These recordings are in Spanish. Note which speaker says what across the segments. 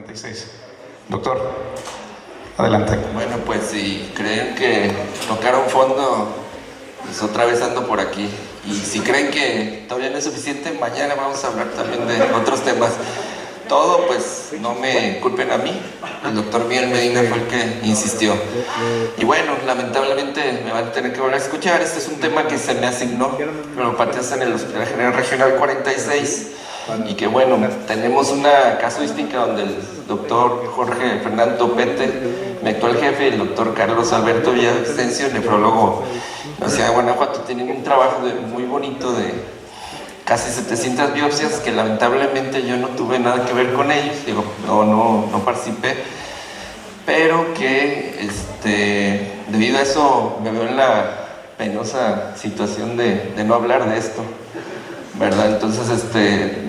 Speaker 1: 46. Doctor, adelante.
Speaker 2: Bueno, pues si creen que tocaron fondo, pues otra vez ando por aquí. Y si creen que todavía no es suficiente, mañana vamos a hablar también de otros temas. Todo, pues no me culpen a mí. El doctor Miguel Medina fue el que insistió. Y bueno, lamentablemente me van a tener que volver a escuchar. Este es un tema que se me asignó, neuropatías en el Hospital General Regional 46. Y que bueno, tenemos una casuística donde el doctor Jorge Fernando Topete, mi actual jefe, y el doctor Carlos Alberto Villavicencio, nefrólogo de la ciudad de Guanajuato, tienen un trabajo muy bonito de casi 700 biopsias que lamentablemente yo no tuve nada que ver con ellos, digo, no participé, pero que debido a eso me veo en la penosa situación de no hablar de esto, ¿verdad? Entonces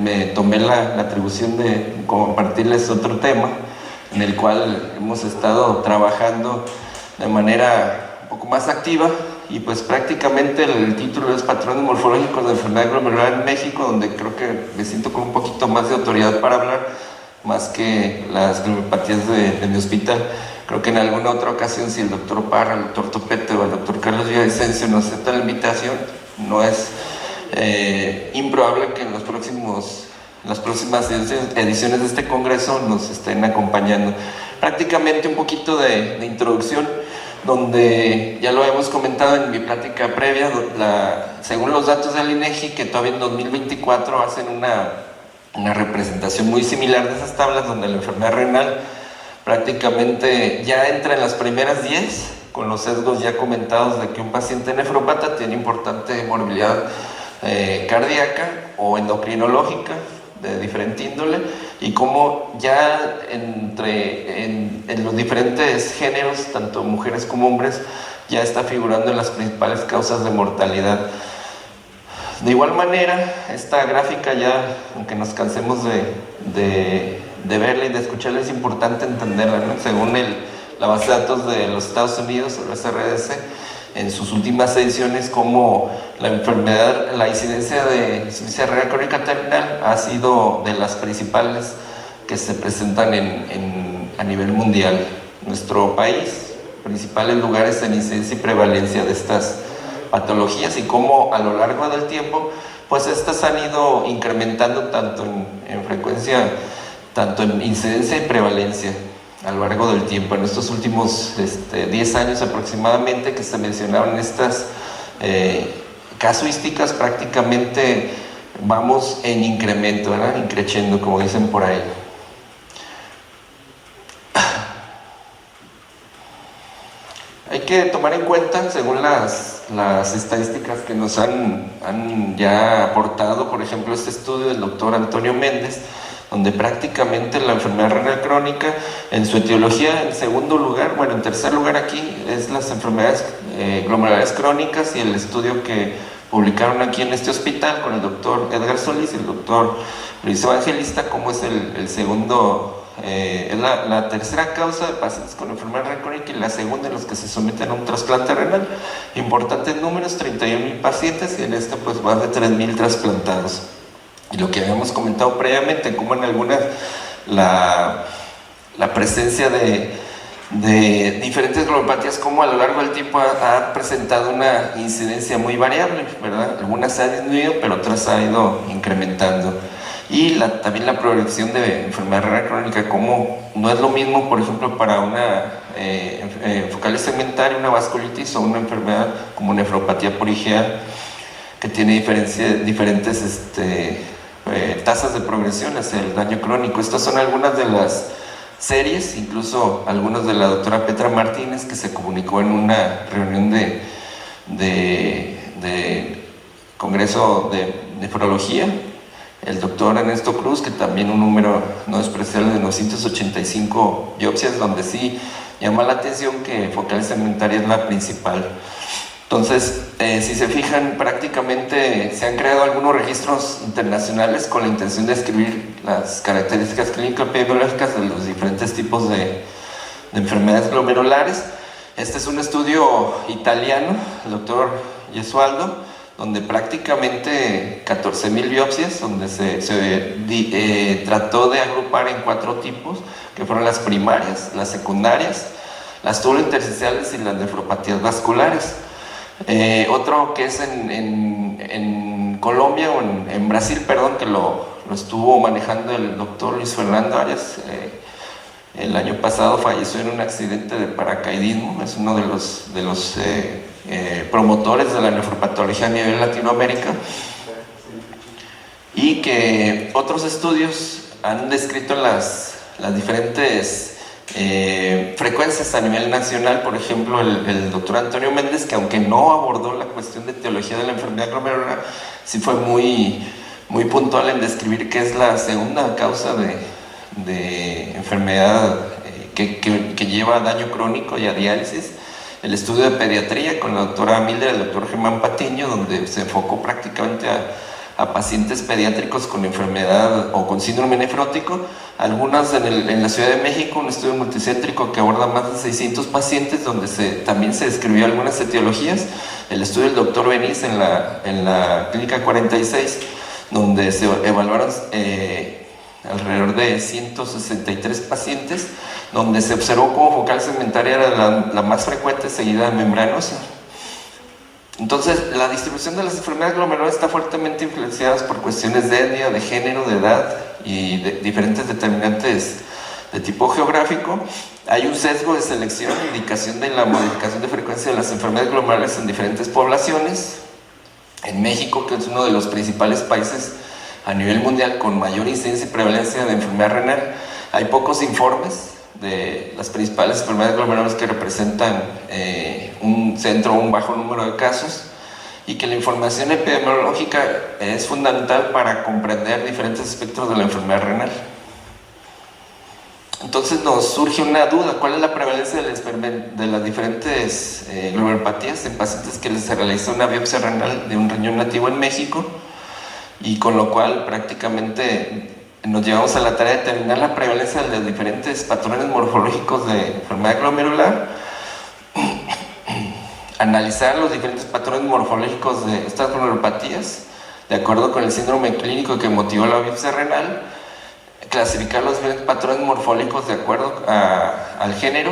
Speaker 2: me tomé la atribución de compartirles otro tema en el cual hemos estado trabajando de manera un poco más activa. Y pues prácticamente el título es Patrones Morfológicos de Enfermedad Glomerular en México, donde creo que me siento con un poquito más de autoridad para hablar, más que las glomerulopatías de mi hospital. Creo que en alguna otra ocasión, si el doctor Parra, el doctor Topete o el doctor Carlos Villavicencio nos aceptan la invitación, no es improbable que en las próximas ediciones de este congreso nos estén acompañando. Prácticamente un poquito de introducción, donde ya lo hemos comentado en mi plática previa, según los datos del INEGI, que todavía en 2024 hacen una representación muy similar de esas tablas, donde la enfermedad renal prácticamente ya entra en las primeras 10, con los sesgos ya comentados de que un paciente nefrópata tiene importante morbilidad cardíaca o endocrinológica de diferente índole, y como ya en los diferentes géneros, tanto mujeres como hombres, ya está figurando en las principales causas de mortalidad. De igual manera, esta gráfica ya, aunque nos cansemos de verla y de escucharla, es importante entenderla, ¿no? Según la base de datos de los Estados Unidos, el SRDC, en sus últimas ediciones, como la enfermedad, la incidencia de insuficiencia renal crónica terminal ha sido de las principales que se presentan a nivel mundial. Nuestro país, principales lugares en incidencia y prevalencia de estas patologías, y cómo a lo largo del tiempo, pues estas han ido incrementando tanto en frecuencia, tanto en incidencia y prevalencia a lo largo del tiempo. En estos últimos 10 años aproximadamente que se mencionaron estas casuísticas, prácticamente vamos en incremento, ¿verdad? Increciendo, como dicen por ahí. Hay que tomar en cuenta, según las estadísticas que nos han ya aportado, por ejemplo, este estudio del doctor Antonio Méndez, donde prácticamente la enfermedad renal crónica, en su etiología, en segundo lugar, bueno, en tercer lugar aquí, es las enfermedades glomerulares crónicas, y el estudio que publicaron aquí en este hospital con el doctor Edgar Solís y el doctor Luis Evangelista, como es el segundo, es la tercera causa de pacientes con enfermedad renal crónica, y la segunda en los que se someten a un trasplante renal. Importantes números, 31,000 pacientes, y en pues más de 3,000 trasplantados. Y lo que habíamos comentado previamente, como en algunas la presencia de diferentes glomerulopatías, como a lo largo del tiempo ha presentado una incidencia muy variable, ¿verdad? Algunas se han disminuido, pero otras se han ido incrementando. Y también la progresión de enfermedad renal crónica, como no es lo mismo, por ejemplo, para una focal segmentaria, una vasculitis, o una enfermedad como nefropatía por IgA, que tiene diferentes tasas de progresión hacia el daño crónico. Estas son algunas de las series, incluso algunas de la doctora Petra Martínez, que se comunicó en una reunión de Congreso de Nefrología, el doctor Ernesto Cruz, que también un número no despreciable de 985 biopsias, donde sí llama la atención que focal segmentaria es la principal. Entonces, si se fijan, prácticamente se han creado algunos registros internacionales con la intención de describir las características clínico-epidemiológicas de los diferentes tipos de enfermedades glomerulares. Este es un estudio italiano, el doctor Gesualdo, donde prácticamente 14,000 biopsias, donde se trató de agrupar en 4 tipos, que fueron las primarias, las secundarias, las tubulointersticiales y las nefropatías vasculares. Otro que es en Colombia, o en Brasil, perdón, que lo estuvo manejando el doctor Luis Fernando Arias. El año pasado falleció en un accidente de paracaidismo, es uno de los promotores de la nefropatología a nivel Latinoamérica, y que otros estudios han descrito las diferentes frecuencias a nivel nacional. Por ejemplo, el doctor Antonio Méndez, que aunque no abordó la cuestión de etiología de la enfermedad glomerular, sí fue muy puntual en describir que es la segunda causa de enfermedad que lleva a daño crónico y a diálisis. El estudio de pediatría con la doctora Mildred y el doctor Germán Patiño, donde se enfocó prácticamente a pacientes pediátricos con enfermedad o con síndrome nefrótico. Algunas en la Ciudad de México, un estudio multicéntrico que aborda más de 600 pacientes, donde también se describió algunas etiologías. El estudio del doctor Beniz en la Clínica 46, donde se evaluaron alrededor de 163 pacientes, donde se observó cómo focal segmentaria era la más frecuente, seguida de membranosa. Entonces, la distribución de las enfermedades glomerulares está fuertemente influenciada por cuestiones de etnia, de género, de edad y de diferentes determinantes de tipo geográfico. Hay un sesgo de selección e indicación de la modificación de frecuencia de las enfermedades glomerulares en diferentes poblaciones. En México, que es uno de los principales países a nivel mundial con mayor incidencia y prevalencia de enfermedad renal, hay pocos informes de las principales enfermedades glomerulares que representan un centro o un bajo número de casos, y que la información epidemiológica es fundamental para comprender diferentes aspectos de la enfermedad renal. Entonces nos surge una duda: ¿cuál es la prevalencia de las diferentes glomerulopatías en pacientes que les se realiza una biopsia renal de un riñón nativo en México? Y con lo cual prácticamente nos llevamos a la tarea de determinar la prevalencia de los diferentes patrones morfológicos de enfermedad glomerular, analizar los diferentes patrones morfológicos de estas glomerulopatías de acuerdo con el síndrome clínico que motivó la biopsia renal, clasificar los diferentes patrones morfológicos de acuerdo al género,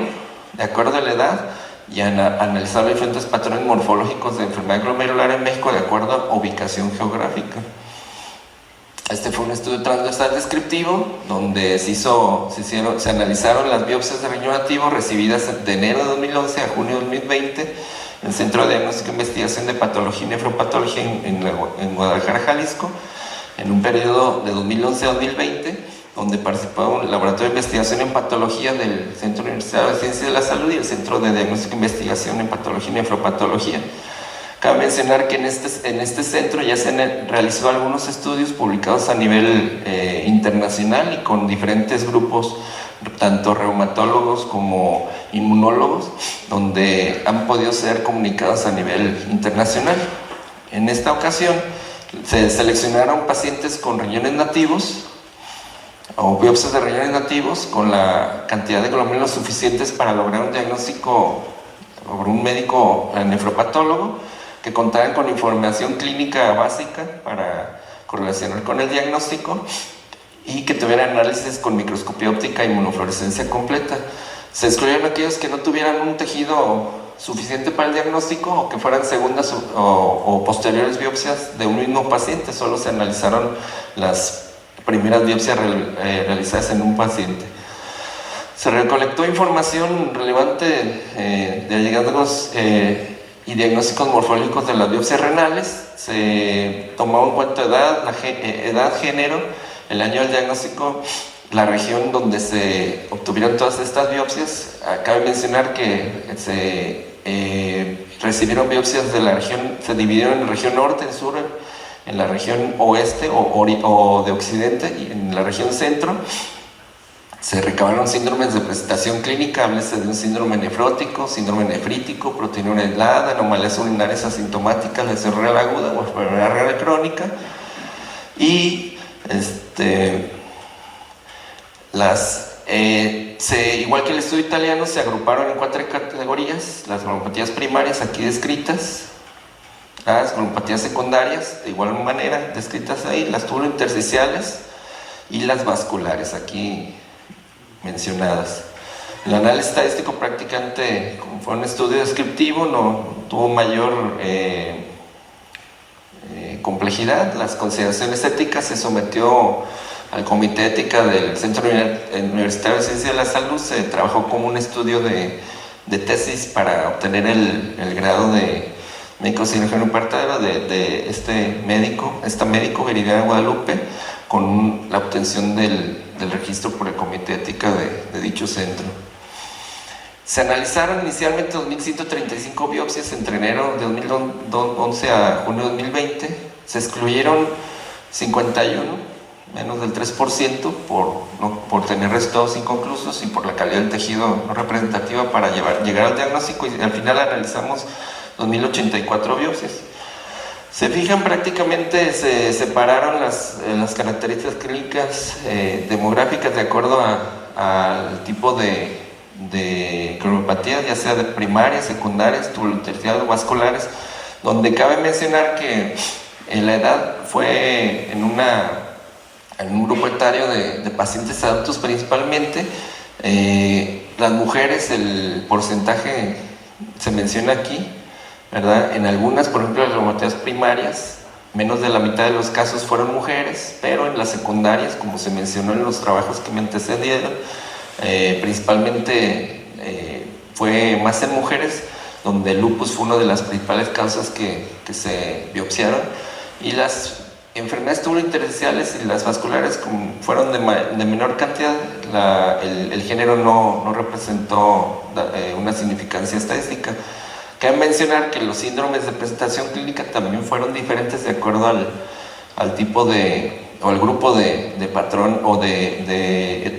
Speaker 2: de acuerdo a la edad, y analizar los diferentes patrones morfológicos de enfermedad glomerular en México de acuerdo a ubicación geográfica. Este fue un estudio transversal descriptivo donde se analizaron las biopsias de riñón nativo recibidas de enero de 2011 a junio de 2020 en el Centro de Diagnóstico e Investigación de Patología y Nefropatología en Guadalajara, Jalisco, en un periodo de 2011 a 2020, donde participó el Laboratorio de Investigación en Patología del Centro Universitario de Ciencias de la Salud y el Centro de Diagnóstico e Investigación en Patología y Nefropatología. Cabe mencionar que en este centro ya se realizó algunos estudios publicados a nivel internacional y con diferentes grupos, tanto reumatólogos como inmunólogos, donde han podido ser comunicados a nivel internacional. En esta ocasión se seleccionaron pacientes con riñones nativos o biopsias de riñones nativos con la cantidad de glomérulos suficientes para lograr un diagnóstico por un médico nefropatólogo, que contaban con información clínica básica para correlacionar con el diagnóstico y que tuvieran análisis con microscopía óptica e inmunofluorescencia completa. Se excluyeron aquellos que no tuvieran un tejido suficiente para el diagnóstico o que fueran segundas o posteriores biopsias de un mismo paciente. Solo se analizaron las primeras biopsias realizadas en un paciente. Se recolectó información relevante de hallazgos y diagnósticos morfológicos de las biopsias renales. Se tomó en cuenta edad, género, el año del diagnóstico, la región donde se obtuvieron todas estas biopsias. Cabe mencionar que se recibieron biopsias de la región, se dividieron en región norte, en sur, en la región oeste o de occidente, y en la región centro. Se recabaron síndromes de presentación clínica, háblese de un síndrome nefrótico, síndrome nefrítico, proteinuria aislada, anomalías urinarias asintomáticas, lesión renal aguda o enfermedad renal crónica. Y igual que el estudio italiano, se agruparon en 4 categorías: las glomerulopatías primarias aquí descritas, las glomerulopatías secundarias, de igual manera, descritas ahí, las tubulointersticiales y las vasculares, aquí mencionadas. El análisis estadístico prácticamente, como fue un estudio descriptivo, no tuvo mayor complejidad. Las consideraciones éticas se sometió al Comité de Ética del Centro Universitario de Ciencia de la Salud. Se trabajó como un estudio de tesis para obtener el grado de médico cirujano partero de esta médico, Viridiana Guadalupe, con la obtención del registro por el Comité de Ética de dicho centro. Se analizaron inicialmente 2.135 biopsias entre enero de 2011 a junio de 2020. Se excluyeron 51, menos del 3%, por tener resultados inconclusos y por la calidad del tejido no representativa para llegar al diagnóstico, y al final analizamos 2.084 biopsias. Se fijan, prácticamente se separaron las características clínicas demográficas de acuerdo al tipo de glomerulopatías, ya sea de primarias, secundarias, tubulointersticiales o vasculares, donde cabe mencionar que en la edad fue en un grupo etario de pacientes adultos principalmente. Las mujeres, el porcentaje se menciona aquí, ¿verdad? En algunas, por ejemplo, las glomerulopatías primarias, menos de la mitad de los casos fueron mujeres, pero en las secundarias, como se mencionó en los trabajos que me antecedieron, principalmente fue más en mujeres, donde el lupus fue una de las principales causas que se biopsiaron, y las enfermedades tubulointersticiales y las vasculares, como fueron de menor cantidad, el género no representó una significancia estadística. Cabe mencionar que los síndromes de presentación clínica también fueron diferentes de acuerdo al tipo o al grupo de patrón o de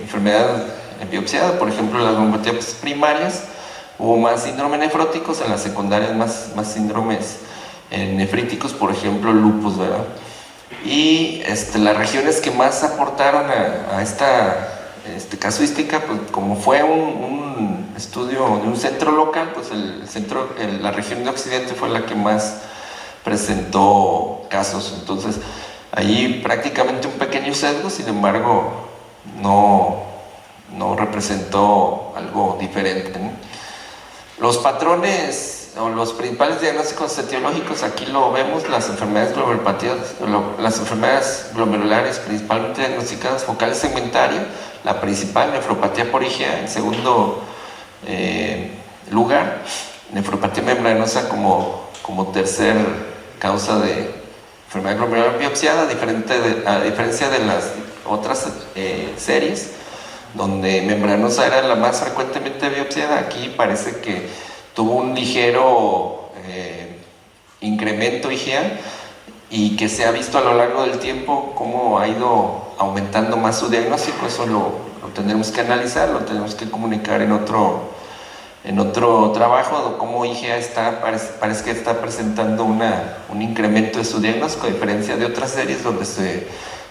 Speaker 2: enfermedad biopsiada. Por ejemplo, en las glomerulopatías primarias hubo más síndromes nefróticos, en las secundarias más síndromes nefríticos, por ejemplo, lupus, ¿verdad? Y las regiones que más aportaron a esta casuística, pues como fue un estudio de un centro local, pues la región de Occidente fue la que más presentó casos. Entonces, ahí prácticamente un pequeño sesgo, sin embargo, no representó algo diferente, ¿no? Los patrones o los principales diagnósticos etiológicos, aquí lo vemos: las enfermedades las enfermedades glomerulares principalmente diagnosticadas, focal segmentaria, la principal, nefropatía por IgA, en segundo lugar, nefropatía membranosa como tercer causa de enfermedad glomerular biopsiada, a diferencia de las otras series, donde membranosa era la más frecuentemente biopsiada. Aquí parece que tuvo un ligero incremento IgA, y que se ha visto a lo largo del tiempo cómo ha ido aumentando más su diagnóstico. Eso lo tendremos que analizar, lo tenemos que comunicar en otro trabajo, cómo IgA parece que está presentando un incremento de su diagnóstico, a diferencia de otras series donde se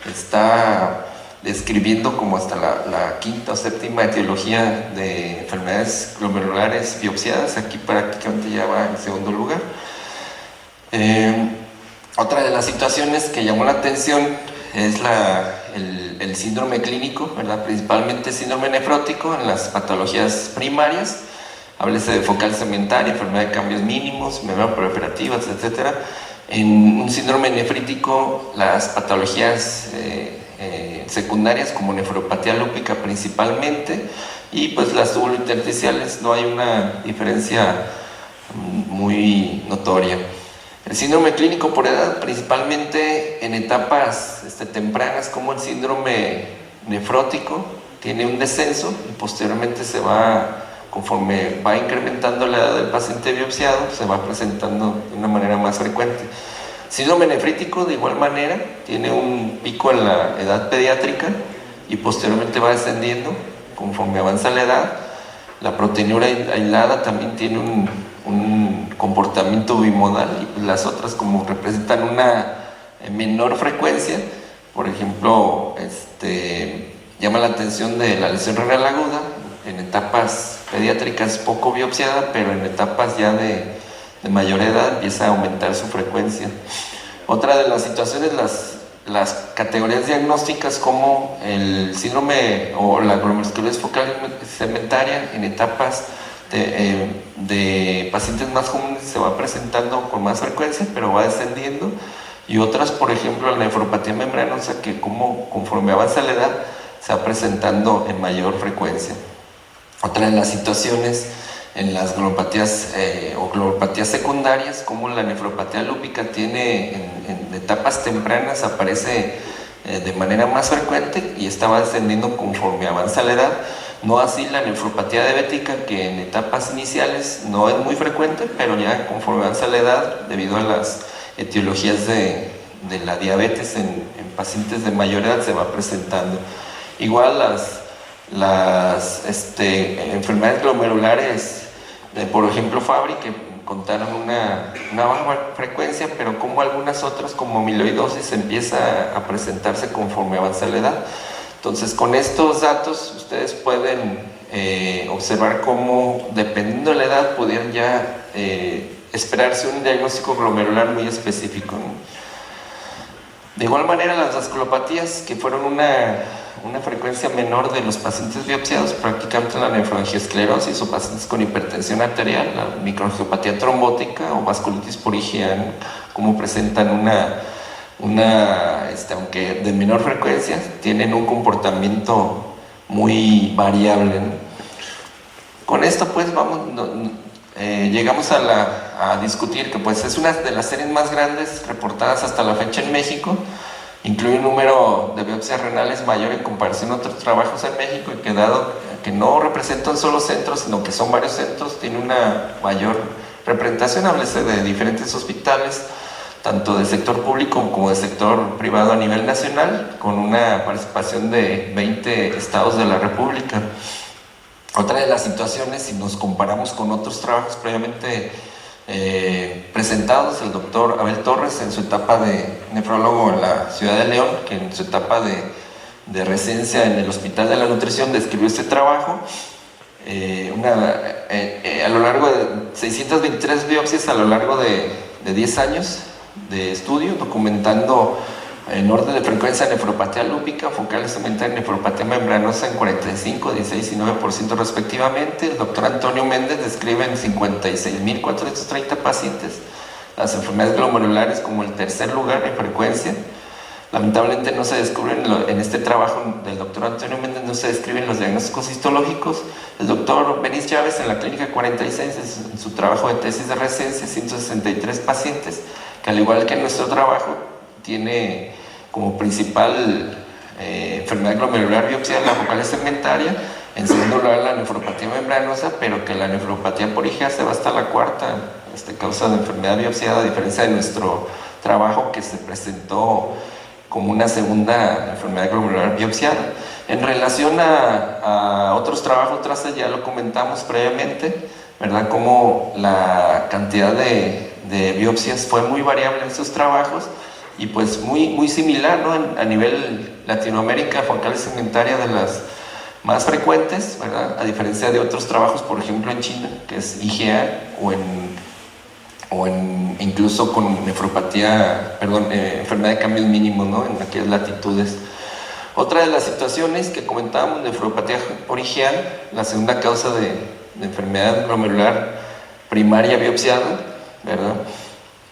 Speaker 2: está describiendo como hasta la quinta o séptima etiología de enfermedades glomerulares biopsiadas. Aquí prácticamente ya va en segundo lugar. Otra de las situaciones que llamó la atención es el síndrome clínico, ¿verdad? Principalmente síndrome nefrótico en las patologías primarias. Háblese de focal segmentaria, enfermedad de cambios mínimos, membrana proliferativas, etc. En un síndrome nefrítico, las patologías secundarias, como nefropatía lúpica principalmente, y pues las tubulointersticiales, no hay una diferencia muy notoria. El síndrome clínico por edad, principalmente en etapas tempranas, como el síndrome nefrótico, tiene un descenso y posteriormente conforme va incrementando la edad del paciente biopsiado, se va presentando de una manera más frecuente. Síndrome nefrítico, de igual manera, tiene un pico en la edad pediátrica y posteriormente va descendiendo conforme avanza la edad. La proteinura aislada también tiene un comportamiento bimodal, y pues las otras, como representan una menor frecuencia, por ejemplo, llama la atención de la lesión renal aguda en etapas pediátricas poco biopsiada, pero en etapas ya de de mayor edad empieza a aumentar su frecuencia. Otra de las situaciones, las categorías diagnósticas como el síndrome o la glomerulosclerosis focal segmentaria en etapas de pacientes más jóvenes se va presentando con más frecuencia, pero va descendiendo, y otras, por ejemplo, la nefropatía membranosa, que conforme avanza la edad se va presentando en mayor frecuencia. Otra de las situaciones en las glomerulopatías o glomerulopatías secundarias, como la nefropatía lúpica tiene en etapas tempranas, aparece de manera más frecuente y está descendiendo conforme avanza la edad. No así la nefropatía diabética, que en etapas iniciales no es muy frecuente, pero ya conforme avanza la edad, debido a las etiologías de la diabetes en pacientes de mayor edad, se va presentando. Igual las enfermedades glomerulares, por ejemplo Fabry, que contaron una baja frecuencia, pero como algunas otras, como amiloidosis, empieza a presentarse conforme avanza la edad. Entonces, con estos datos ustedes pueden observar cómo, dependiendo de la edad, pudieran ya esperarse un diagnóstico glomerular muy específico, ¿no? De igual manera, las vasculopatías, que fueron una frecuencia menor de los pacientes biopsiados, prácticamente la nefroangiosclerosis o pacientes con hipertensión arterial, la microangiopatía trombótica o vasculitis porigiana, como presentan aunque de menor frecuencia, tienen un comportamiento muy variable, ¿no? Con esto pues llegamos a discutir que pues es una de las series más grandes reportadas hasta la fecha en México. Incluye un número de biopsias renales mayor en comparación a otros trabajos en México, y que dado que no representan solo centros, sino que son varios centros, tiene una mayor representación. Háblese de diferentes hospitales, tanto del sector público como del sector privado a nivel nacional, con una participación de 20 estados de la República. Otra de las situaciones, si nos comparamos con otros trabajos previamente presentados, el doctor Abel Torres, en su etapa de nefrólogo en la ciudad de León, que en su etapa de residencia en el Hospital de la Nutrición describió este trabajo, a lo largo de 623 biopsias a lo largo de 10 años de estudio, documentando en orden de frecuencia nefropatía lúpica, focal segmentaria, nefropatía membranosa en 45, 16 y 9% respectivamente. El doctor Antonio Méndez describe en 56.430 pacientes las enfermedades glomerulares como el tercer lugar en frecuencia. Lamentablemente no se descubren, en este trabajo del doctor Antonio Méndez no se describen los diagnósticos histológicos. El doctor Benis Chávez en la clínica 46, en su trabajo de tesis de residencia, 163 pacientes, que al igual que en nuestro trabajo, tiene como principal enfermedad glomerular biopsiada la focal segmentaria, en segundo lugar la nefropatía membranosa, pero que la nefropatía porigiana se va hasta la cuarta causa de enfermedad biopsiada, a diferencia de nuestro trabajo, que se presentó como una segunda enfermedad glomerular biopsiada. En relación a otros trabajos, ya lo comentamos previamente, ¿verdad? Como la cantidad de biopsias fue muy variable en esos trabajos, y pues muy similar, ¿no? A nivel Latinoamérica, focal segmentaria de las más frecuentes, ¿verdad? A diferencia de otros trabajos, por ejemplo en China, que es IgA, o incluso con nefropatía, enfermedad de cambios mínimos, ¿no? En aquellas latitudes. Otra de las situaciones que comentábamos, nefropatía porigiana, la segunda causa de enfermedad glomerular primaria biopsiada, ¿verdad?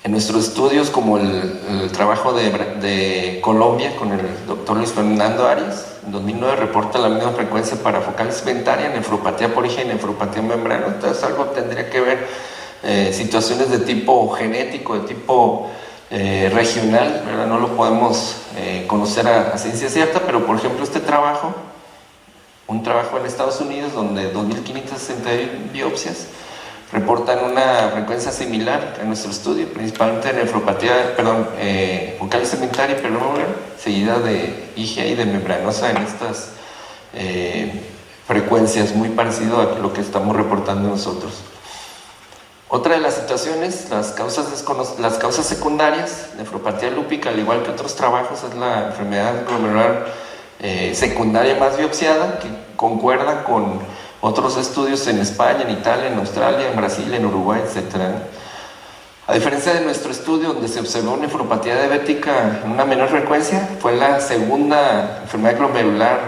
Speaker 2: En nuestros estudios, como el trabajo de Colombia con el doctor Luis Fernando Arias, en 2009 reporta la misma frecuencia para focal segmentaria, nefropatía porigiana y nefropatía membranosa. Entonces algo tendría que ver, situaciones de tipo genético, de tipo regional, ¿verdad? No lo podemos conocer a ciencia cierta, pero por ejemplo este trabajo, un trabajo en Estados Unidos donde 2.561 biopsias reportan una frecuencia similar a nuestro estudio, principalmente de nefropatía, focal segmentaria, seguida de IgA y de membranosa en estas frecuencias, muy parecido a lo que estamos reportando nosotros. Otra de las situaciones, las causas secundarias, nefropatía lúpica, al igual que otros trabajos, es la enfermedad glomerular secundaria más biopsiada, que concuerda con otros estudios en España, en Italia, en Australia, en Brasil, en Uruguay, etc. A diferencia de nuestro estudio, donde se observó nefropatía diabética en una menor frecuencia, fue la segunda enfermedad glomerular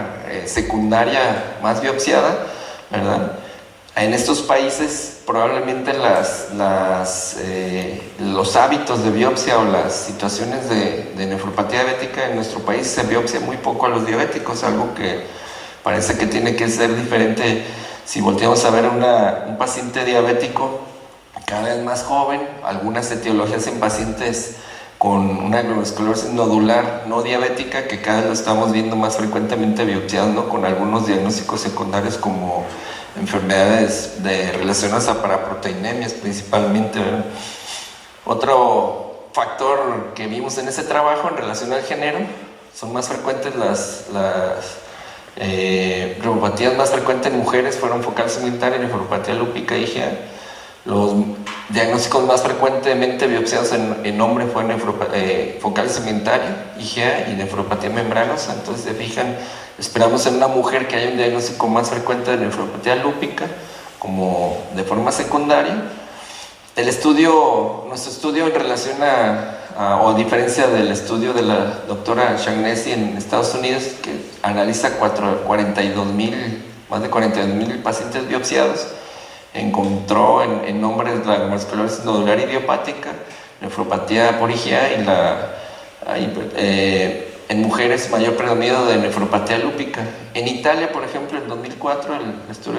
Speaker 2: secundaria más biopsiada, ¿verdad? En estos países probablemente los hábitos de biopsia o las situaciones de nefropatía diabética en nuestro país se biopsia muy poco a los diabéticos, algo que parece que tiene que ser diferente si volteamos a ver un paciente diabético cada vez más joven, algunas etiologías en pacientes con una glomerulosclerosis nodular no diabética, que cada vez lo estamos viendo más frecuentemente biopsiados, ¿no? Con algunos diagnósticos secundarios como enfermedades relacionadas a paraproteinemias principalmente, ¿verdad? Otro factor que vimos en ese trabajo en relación al género, son más frecuentes las neuropatías más frecuentes en mujeres fueron focal segmentaria, nefropatía lúpica y IgA. Los diagnósticos más frecuentemente biopsiados en hombres fueron focal segmentaria, IgA y nefropatía membranosa. Entonces, se fijan, esperamos en una mujer que haya un diagnóstico más frecuente de nefropatía lúpica como de forma secundaria. Nuestro estudio en relación o a diferencia del estudio de la doctora Shaughnessy en Estados Unidos, que analiza más de 42,000 pacientes biopsiados, encontró en hombres la glomerulosclerosis nodular idiopática, nefropatía por IgA y en mujeres mayor predominio de nefropatía lúpica. En Italia, por ejemplo, en 2004, el estudio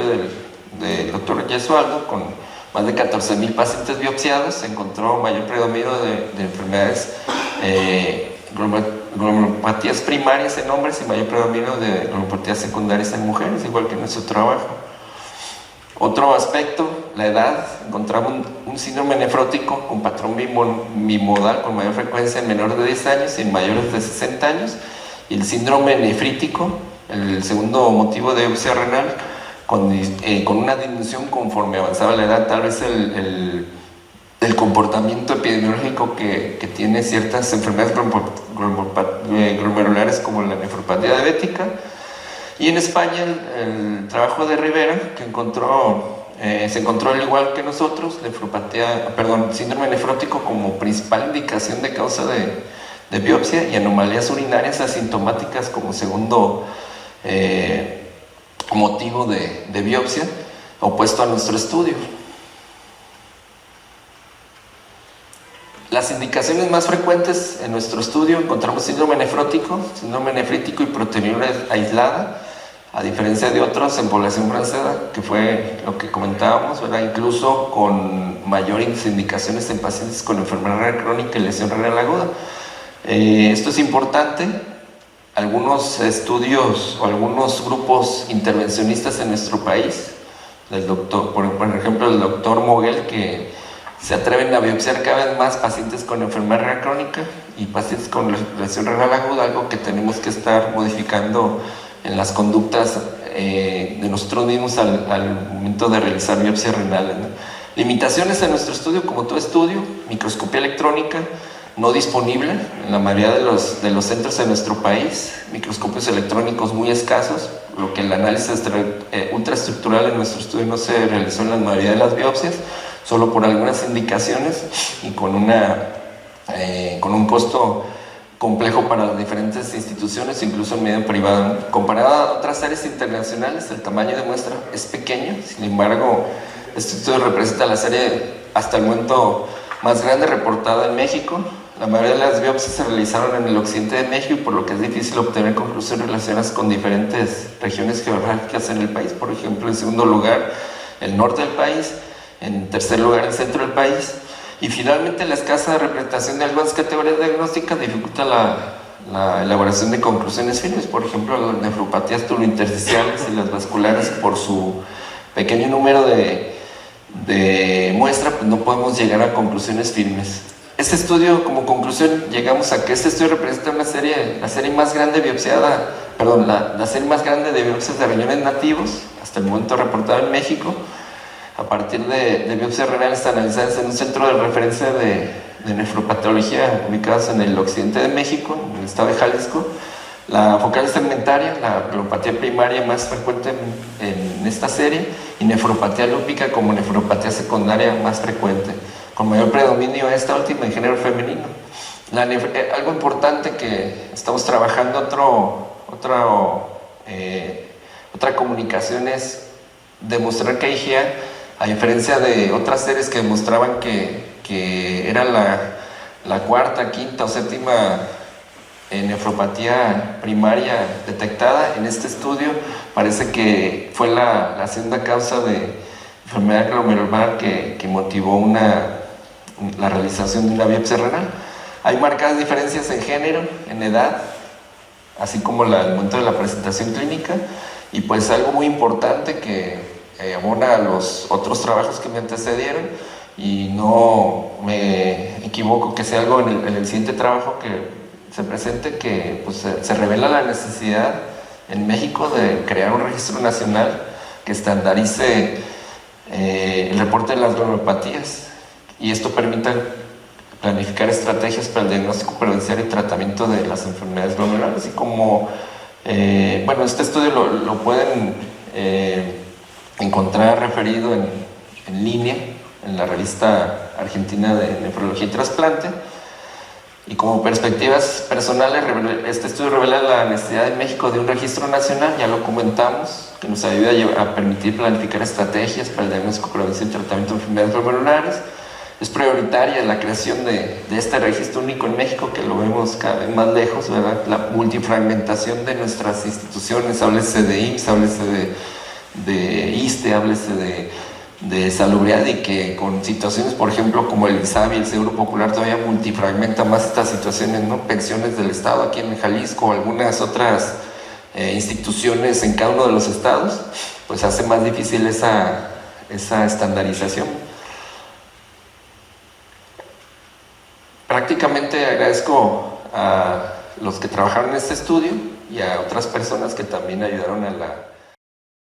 Speaker 2: del doctor Gesualdo, con más de 14,000 pacientes biopsiados, se encontró mayor predominio de enfermedades, glomerulopatías primarias en hombres y mayor predominio de glomerulopatías secundarias en mujeres, igual que en nuestro trabajo. Otro aspecto, la edad. Encontramos un síndrome nefrótico con patrón bimodal con mayor frecuencia en menores de 10 años y en mayores de 60 años. Y el síndrome nefrítico, el segundo motivo de biopsia renal, con una disminución conforme avanzaba la edad. Tal vez el comportamiento epidemiológico que tiene ciertas enfermedades glomerulares como la nefropatía diabética. Y en España el trabajo de Rivera, que se encontró al igual que nosotros, síndrome nefrótico como principal indicación de causa de biopsia y anomalías urinarias asintomáticas como segundo motivo de biopsia, opuesto a nuestro estudio. Las indicaciones más frecuentes en nuestro estudio encontramos síndrome nefrítico y proteinuria aislada, a diferencia de otros en población francesa, que fue lo que comentábamos, ¿verdad? Incluso con mayores indicaciones en pacientes con enfermedad renal crónica y lesión renal aguda. Esto es importante. Algunos estudios o algunos grupos intervencionistas en nuestro país, por ejemplo el doctor Moguel, que se atreven a biopsiar cada vez más pacientes con enfermedad renal crónica y pacientes con lesión renal aguda, algo que tenemos que estar modificando en las conductas de nosotros mismos al momento de realizar biopsias renales, ¿no? Limitaciones en nuestro estudio, como todo estudio: microscopía electrónica no disponible en la mayoría de los centros de nuestro país, microscopios electrónicos muy escasos, lo que el análisis ultraestructural en nuestro estudio no se realizó en la mayoría de las biopsias, solo por algunas indicaciones y con un costo complejo para las diferentes instituciones, incluso en medio privado. Comparado a otras áreas internacionales, el tamaño de muestra es pequeño. Sin embargo, este estudio representa la serie hasta el momento más grande reportada en México. La mayoría de las biopsias se realizaron en el occidente de México, por lo que es difícil obtener conclusiones relacionadas con diferentes regiones geográficas en el país. Por ejemplo, en segundo lugar, el norte del país; en tercer lugar, el centro del país. Y finalmente, la escasa representación de algunas categorías diagnósticas dificulta la elaboración de conclusiones firmes. Por ejemplo, las nefropatías tubulointersticiales y las vasculares, por su pequeño número de muestra, pues no podemos llegar a conclusiones firmes. Este estudio, como conclusión, llegamos a que este estudio representa la serie más grande la serie más grande de biopsias de riñones nativos hasta el momento reportado en México, a partir de biopsias renales analizadas en un centro de referencia de nefropatología ubicados en el occidente de México, en el estado de Jalisco. La focal segmentaria, la glomerulopatia primaria más frecuente en esta serie, y nefropatía lúpica como nefropatía secundaria más frecuente. con mayor predominio esta última en género femenino. Algo importante que estamos trabajando, otra comunicación es demostrar que IgA, a diferencia de otras series que demostraban que era la cuarta, quinta o séptima nefropatía primaria detectada, en este estudio parece que fue la segunda causa de enfermedad glomerular que motivó la realización de una biopsia renal. Hay marcadas diferencias en género, en edad, así como el momento de la presentación clínica, y pues algo muy importante que abona a los otros trabajos que me antecedieron, y no me equivoco que sea algo en el siguiente trabajo que se presente, que pues, se revela la necesidad en México de crear un registro nacional que estandarice el reporte de las glomerulopatías, y esto permita planificar estrategias para el diagnóstico, prevención y tratamiento de las enfermedades glomerulares. Y como, bueno, este estudio lo pueden encontrar referido en línea en la revista argentina de nefrología y trasplante. Y como perspectivas personales, este estudio revela la necesidad en México de un registro nacional, ya lo comentamos, que nos ayuda a permitir planificar estrategias para el diagnóstico, prevención y tratamiento de enfermedades glomerulares. Es prioritaria la creación de este registro único en México, que lo vemos cada vez más lejos, ¿verdad? La multifragmentación de nuestras instituciones, háblese de IMSS, háblese de ISSSTE, háblese de salubridad, y que con situaciones, por ejemplo, como el INSABI, el Seguro Popular, todavía multifragmenta más estas situaciones, ¿no? Pensiones del Estado aquí en Jalisco, o algunas otras instituciones en cada uno de los estados, pues hace más difícil esa estandarización. Prácticamente agradezco a los que trabajaron en este estudio y a otras personas que también ayudaron a la